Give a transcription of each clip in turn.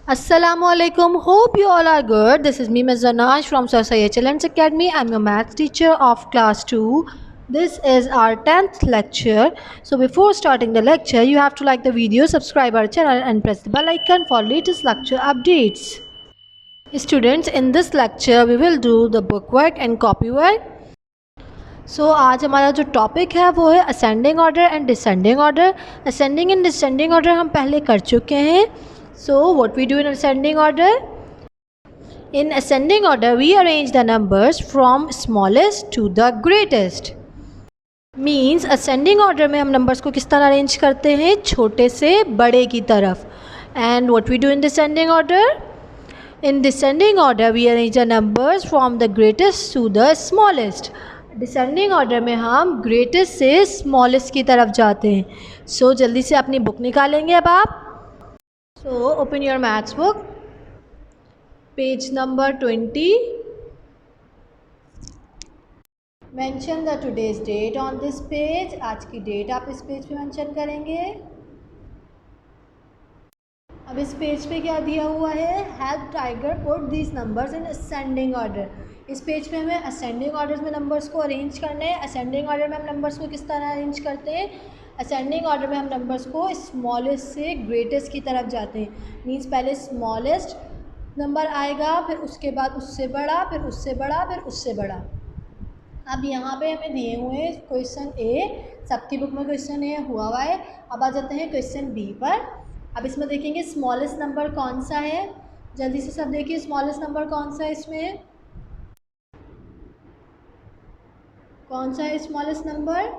Assalamualaikum. Hope you all are good. This is me, Ms. Zanash from Sarsaya Challenge Academy. I'm your maths teacher of class 2. This is our 10th lecture. So before starting the lecture, you have to like the video, subscribe our channel and press the bell icon for latest lecture updates. Students, in this lecture, we will do the book work and copy work. आज हमारा जो topic है वो है ascending order and descending order. Ascending and descending order हम पहले कर चुके हैं। What we do in ascending order? In ascending order we arrange the numbers from smallest to the greatest. Means ascending order में हम नंबर्स को किस तरह अरेंज करते हैं? छोटे से बड़े की तरफ। And what we do in descending order? In descending order we arrange the numbers from the greatest to the smallest. Descending order में हम ग्रेटेस्ट से स्मॉलेस्ट की तरफ जाते हैं। जल्दी से अपनी बुक निकालेंगे अब आप। Open your maths book, page number 20। Mention the today's date on this page. आज की डेट आप इस पेज पे मेंशन करेंगे। अब इस पेज पे क्या दिया हुआ है? Have tiger put these numbers in ascending order. इस पेज पे हमें असेंडिंग ऑर्डर में नंबर्स को अरेंज करना है। असेंडिंग ऑर्डर में हम नंबर्स को किस तरह अरेंज करते हैं? असेंडिंग ऑर्डर में हम नंबर्स को स्मॉलेस्ट से ग्रेटेस्ट की तरफ जाते हैं। मीन्स पहले स्मॉलेस्ट नंबर आएगा, फिर उसके बाद उससे बड़ा, फिर उससे बड़ा, फिर उससे बड़ा। अब यहाँ पे हमें दिए हुए हैं क्वेश्चन ए, सबकी बुक में क्वेश्चन ए हुआ है। अब आ जाते हैं क्वेश्चन बी पर। अब इसमें देखेंगे स्मॉलेस्ट नंबर कौन सा है। जल्दी से सब देखिए, स्मॉलेस्ट नंबर कौन सा है इसमें? कौन सा है स्मॉलेस्ट नंबर?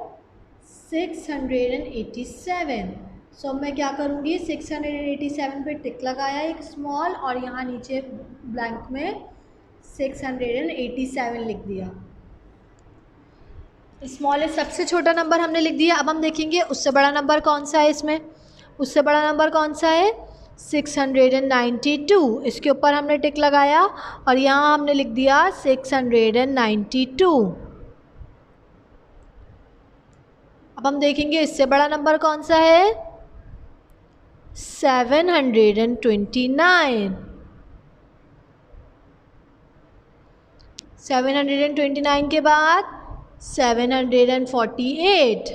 687। मैं क्या करूँगी? 687 पे टिक लगाया एक स्मॉल, और यहाँ नीचे ब्लैंक में 687 लिख दिया। स्मॉलेस्ट सबसे छोटा नंबर हमने लिख दिया। अब हम देखेंगे उससे बड़ा नंबर कौन सा है इसमें। उससे बड़ा नंबर कौन सा है? 692। इसके ऊपर हमने टिक लगाया और यहाँ हमने लिख दिया 692। अब हम देखेंगे इससे बड़ा नंबर कौन सा है? 729। 729 के बाद 748।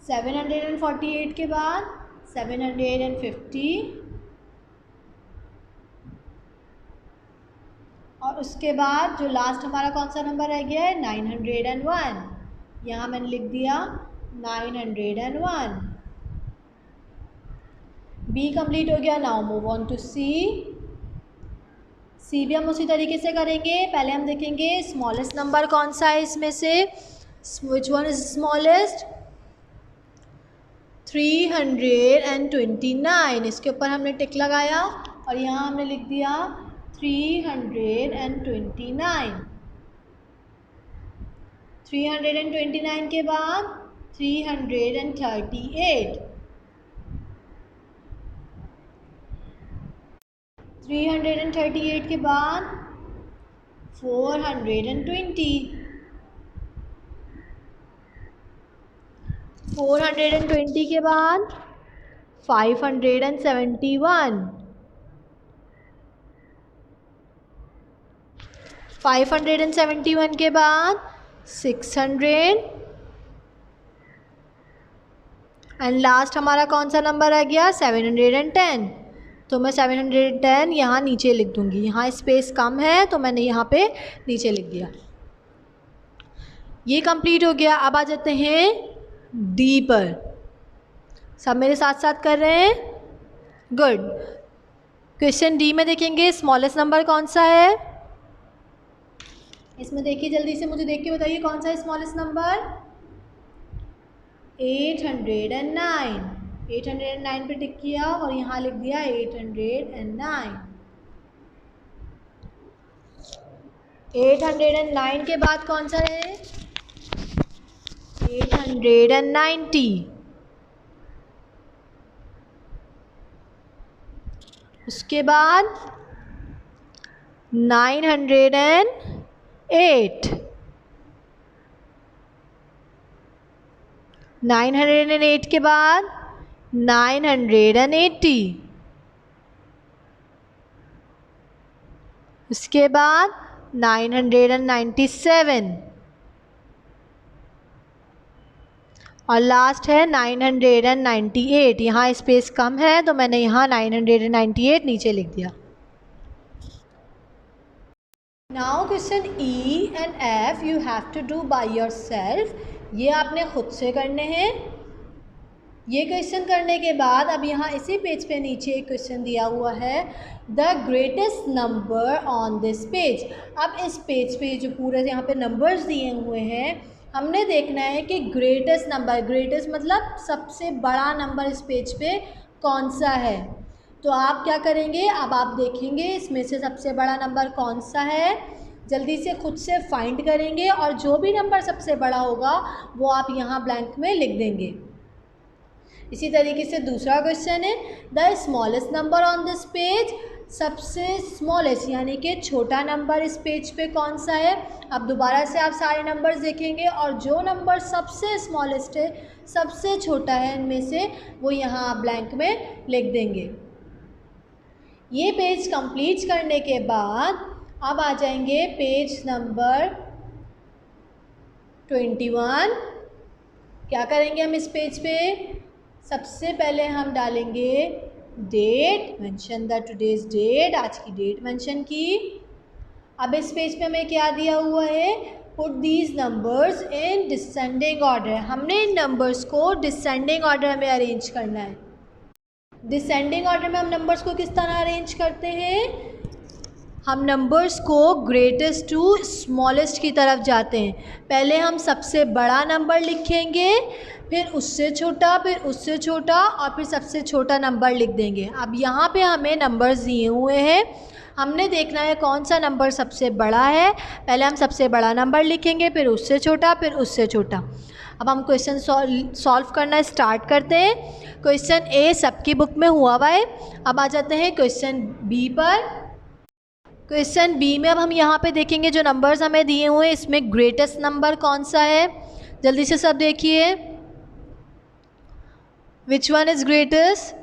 748 के बाद 750, और उसके बाद जो लास्ट हमारा कौन सा नंबर रह गया है? 901। यहाँ मैंने लिख दिया 901। बी कंप्लीट हो गया। नाउ मूव ऑन टू सी। सी भी हम उसी तरीके से करेंगे। पहले हम देखेंगे स्मॉलेस्ट नंबर कौन सा है इसमें से। Which one is smallest? 329। इसके ऊपर हमने टिक लगाया और यहाँ हमने लिख दिया 329। 329 के बाद 338। 338 के बाद 420। 420 के बाद 571। 571 के बाद 600, एंड लास्ट हमारा कौन सा नंबर आ गया? 710। तो मैं 710 यहाँ नीचे लिख दूँगी। यहाँ स्पेस कम है तो मैंने यहाँ पे नीचे लिख दिया। ये कंप्लीट हो गया। अब आ जाते हैं डी पर। सब मेरे साथ साथ कर रहे हैं? गुड। क्वेश्चन डी में देखेंगे स्मॉलेस्ट नंबर कौन सा है। इसमें देखिए, जल्दी से मुझे देख के बताइए कौन सा है स्मॉलेस्ट नंबर? 809। 809 पे टिक किया और यहाँ लिख दिया 809। 809 के बाद कौन सा है? 890। उसके बाद 908। 908 के बाद 980, उसके बाद 997 और लास्ट है 998। यहाँ स्पेस कम है तो मैंने यहाँ 998 नीचे लिख दिया। Now question E and F you have to do by yourself, ये आपने खुद से करने हैं। ये क्वेश्चन करने के बाद अब यहाँ इसी पेज पे नीचे एक क्वेश्चन दिया हुआ है, the greatest number on this page. अब इस पेज पे जो पूरे यहाँ पे नंबर्स दिए हुए हैं, हमने देखना है कि ग्रेटेस्ट नंबर, ग्रेटेस्ट मतलब सबसे बड़ा नंबर इस पेज पे कौन सा है। तो आप क्या करेंगे, अब आप देखेंगे इसमें से सबसे बड़ा नंबर कौन सा है, जल्दी से खुद से फाइंड करेंगे और जो भी नंबर सबसे बड़ा होगा वो आप यहाँ ब्लैंक में लिख देंगे। इसी तरीके से दूसरा क्वेश्चन है, the smallest number on this page, सबसे स्मॉलेस्ट यानी कि छोटा नंबर इस पेज पे कौन सा है। अब दोबारा से आप सारे नंबर्स देखेंगे और जो नंबर सबसे स्मॉलेस्ट है, सबसे छोटा है इनमें से, वो यहाँ आप ब्लैंक में लिख देंगे। ये पेज कंप्लीट करने के बाद अब आ जाएंगे पेज नंबर 21। क्या करेंगे हम इस पेज पे, सबसे पहले हम डालेंगे date, mention the today's date, आज की डेट मेंशन की। अब इस पेज पे हमें क्या दिया हुआ है, put these numbers in descending order. हमने इन नंबर्स को डिसेंडिंग ऑर्डर में अरेंज करना है। डिसेंडिंग ऑर्डर में हम नंबर्स को किस तरह अरेंज करते हैं, हम नंबर्स को ग्रेटेस्ट टू स्मॉलेस्ट की तरफ जाते हैं। पहले हम सबसे बड़ा नंबर लिखेंगे, फिर उससे छोटा, फिर उससे छोटा और फिर सबसे छोटा नंबर लिख देंगे। अब यहाँ पे हमें नंबर्स दिए हुए हैं, हमने देखना है कौन सा नंबर सबसे बड़ा है। पहले हम सबसे बड़ा नंबर लिखेंगे, फिर उससे छोटा, फिर उससे छोटा। अब हम क्वेश्चन सॉल्व करना स्टार्ट करते हैं। क्वेश्चन ए सबकी बुक में हुआ हुआ है। अब आ जाते हैं क्वेश्चन बी पर। क्वेश्चन बी में अब हम यहाँ पे देखेंगे जो नंबर्स हमें दिए हुए हैं, इसमें ग्रेटेस्ट नंबर कौन सा है, जल्दी से सब देखिए। Which one is greatest,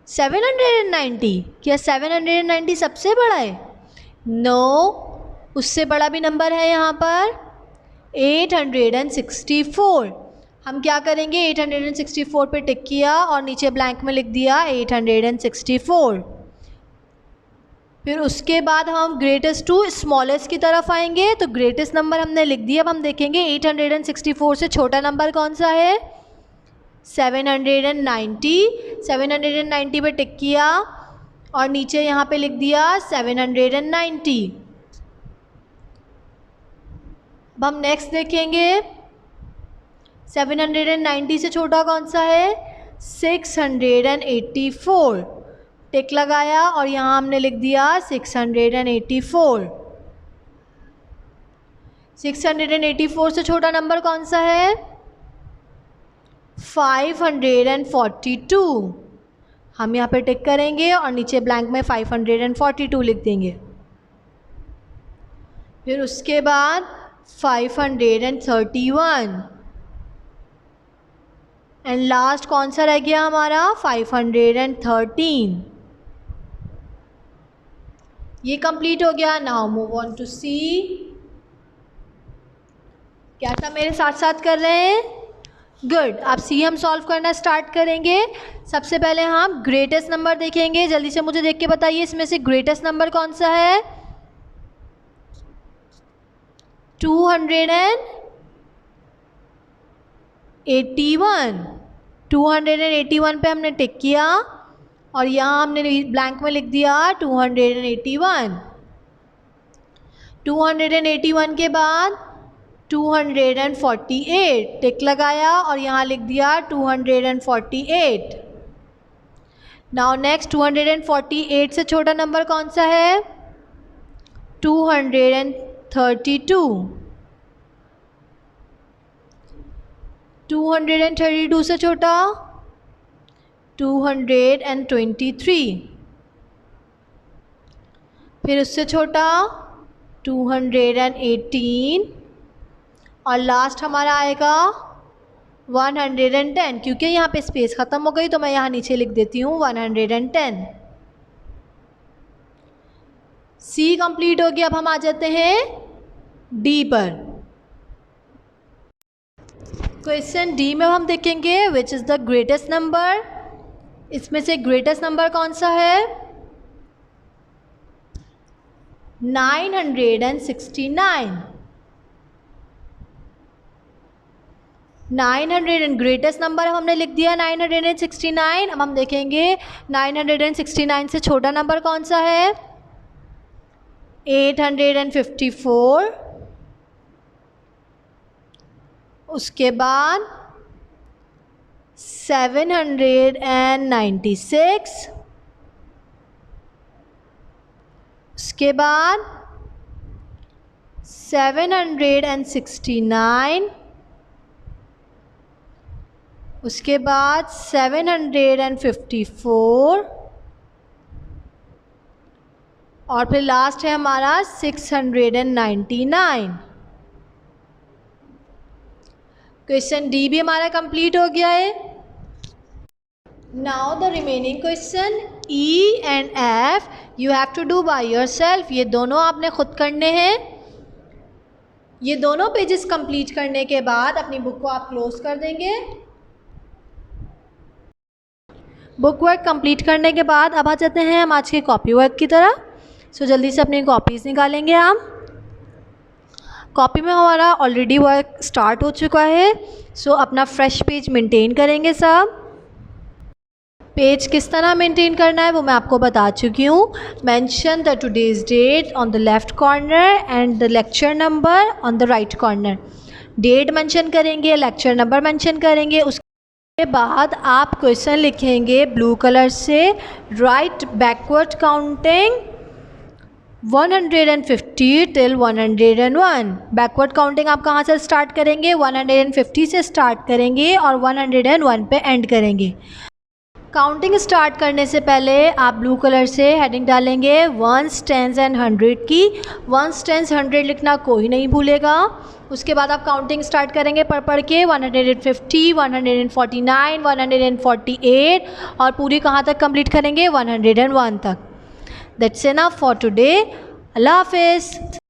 790। क्या 790 सबसे बड़ा है, नो, उससे बड़ा भी नंबर है यहाँ पर 864। हम क्या करेंगे, 864 पे टिक किया और नीचे ब्लैंक में लिख दिया 864। फिर उसके बाद हम ग्रेटेस्ट टू स्मॉलेस्ट की तरफ आएंगे, तो ग्रेटेस्ट नंबर हमने लिख दिया। अब हम देखेंगे 864 से छोटा नंबर कौन सा है, 790। 790 पे टिक किया और नीचे यहाँ पे लिख दिया 790। अब हम नेक्स्ट देखेंगे 790 से छोटा कौन सा है, 684। टिक लगाया और यहाँ हमने लिख दिया 684। 684 से छोटा नंबर कौन सा है, 542। हम यहाँ पे टिक करेंगे और नीचे ब्लैंक में 542 लिख देंगे। फिर उसके बाद 531 एंड लास्ट कौन सा रह गया हमारा, 513। ये कंप्लीट हो गया। नाउ मूव ऑन टू सी। क्या सब मेरे साथ साथ कर रहे हैं, गुड। अब सी हम सॉल्व करना स्टार्ट करेंगे। सबसे पहले हम ग्रेटेस्ट नंबर देखेंगे, जल्दी से मुझे देख के बताइए इसमें से ग्रेटेस्ट नंबर कौन सा है, 281। 281 पे हमने टिक किया और यहाँ हमने ब्लैंक में लिख दिया 281। 281 के बाद 248 टिक लगाया और यहाँ लिख दिया 248। नाउ नेक्स्ट 248 से छोटा नंबर कौन सा है, 232। 232 से छोटा 223। फिर उससे छोटा 218 और लास्ट हमारा आएगा 110, क्योंकि यहाँ पे स्पेस ख़त्म हो गई तो मैं यहाँ नीचे लिख देती हूँ 110। सी कंप्लीट हो गया। अब हम आ जाते हैं डी पर। क्वेश्चन डी में हम देखेंगे which is the greatest number. इसमें से ग्रेटेस्ट नंबर कौन सा है? 969। 900 ग्रेटेस्ट नंबर हमने लिख दिया 969। अब हम देखेंगे 969 से छोटा नंबर कौन सा है? 854। उसके बाद 796। उसके बाद 769। उसके बाद 754 और फिर लास्ट है हमारा 699। क्वेश्चन डी भी हमारा कंप्लीट हो गया है। Now the remaining question E and F you have to do by yourself. ये दोनों आपने खुद करने हैं। ये दोनों पेजेस कंप्लीट करने के बाद अपनी बुक को आप क्लोज कर देंगे। बुक वर्क कंप्लीट करने के बाद अब आ जाते हैं हम आज के कॉपी वर्क की तरह। सो जल्दी से अपनी कॉपीज़ निकालेंगे हम। कॉपी में हमारा ऑलरेडी वर्क स्टार्ट हो चुका है। सो अपना फ्रेश पेज मेंटेन करेंगे सब। पेज किस तरह मेंटेन करना है वो मैं आपको बता चुकी हूँ। Mention the today's date on the left corner and the lecture number on the right corner. Date mention करेंगे, लेक्चर नंबर मेंशन करेंगे। उसके बाद आप क्वेश्चन लिखेंगे ब्लू कलर से, write backward counting 150 till 101। Backward counting आप कहाँ से स्टार्ट करेंगे? 150 से स्टार्ट करेंगे और 101 पे एंड करेंगे। काउंटिंग स्टार्ट करने से पहले आप ब्लू कलर से हेडिंग डालेंगे 1s, 10s एंड 100 की। 1s, 10s, 100 लिखना कोई नहीं भूलेगा। उसके बाद आप काउंटिंग स्टार्ट करेंगे पढ़ के 150, 149, 148 और पूरी कहाँ तक कंप्लीट करेंगे? 101 तक। That's enough for today. अल्लाह हाफिज़।